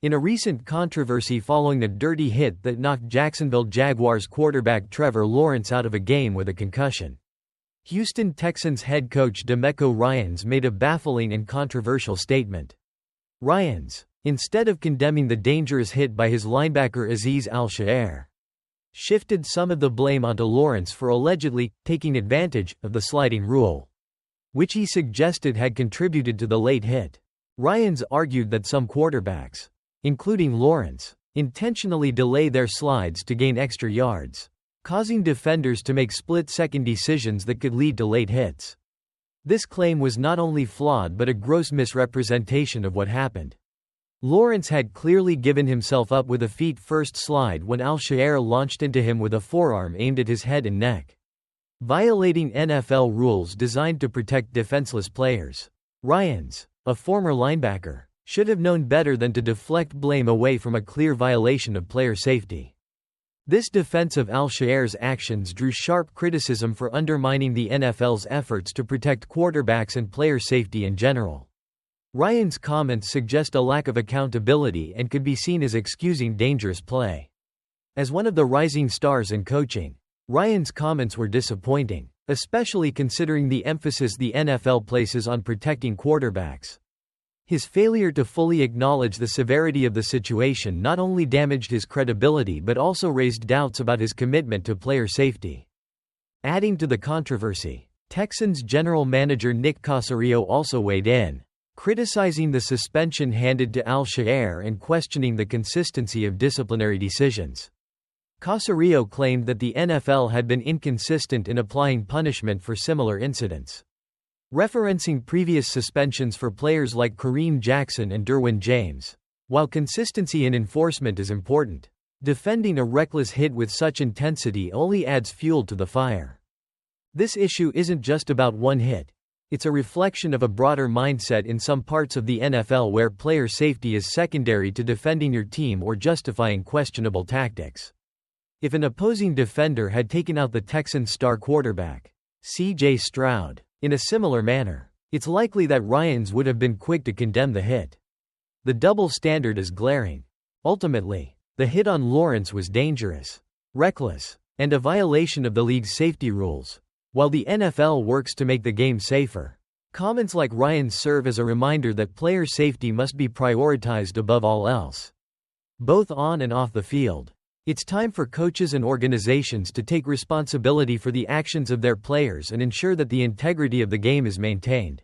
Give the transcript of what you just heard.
In a recent controversy following a dirty hit that knocked Jacksonville Jaguars quarterback Trevor Lawrence out of a game with a concussion, Houston Texans head coach DeMeco Ryans made a baffling and controversial statement. Ryans, instead of condemning the dangerous hit by his linebacker Azeez Al-Shaair, shifted some of the blame onto Lawrence for allegedly taking advantage of the sliding rule, which he suggested had contributed to the late hit. Ryans argued that some quarterbacks, including Lawrence, intentionally delay their slides to gain extra yards, causing defenders to make split-second decisions that could lead to late hits. This claim was not only flawed but a gross misrepresentation of what happened. Lawrence had clearly given himself up with a feet-first slide when Al-Shaair launched into him with a forearm aimed at his head and neck, violating NFL rules designed to protect defenseless players. Ryans, a former linebacker, should have known better than to deflect blame away from a clear violation of player safety. This defense of Al-Shaair's actions drew sharp criticism for undermining the NFL's efforts to protect quarterbacks and player safety in general. Ryans' comments suggest a lack of accountability and could be seen as excusing dangerous play. As one of the rising stars in coaching, Ryans' comments were disappointing, especially considering the emphasis the NFL places on protecting quarterbacks. His failure to fully acknowledge the severity of the situation not only damaged his credibility but also raised doubts about his commitment to player safety. Adding to the controversy, Texans general manager Nick Caserio also weighed in, criticizing the suspension handed to Al-Shaair and questioning the consistency of disciplinary decisions. Caserio claimed that the NFL had been inconsistent in applying punishment for similar incidents, referencing previous suspensions for players like Kareem Jackson and Derwin James. While consistency in enforcement is important, defending a reckless hit with such intensity only adds fuel to the fire. This issue isn't just about one hit. It's a reflection of a broader mindset in some parts of the NFL where player safety is secondary to defending your team or justifying questionable tactics. If an opposing defender had taken out the Texans' star quarterback, C.J. Stroud, in a similar manner, it's likely that Ryans would have been quick to condemn the hit. The double standard is glaring. Ultimately, the hit on Lawrence was dangerous, reckless, and a violation of the league's safety rules. While the NFL works to make the game safer, comments like Ryans serve as a reminder that player safety must be prioritized above all else, both on and off the field. It's time for coaches and organizations to take responsibility for the actions of their players and ensure that the integrity of the game is maintained.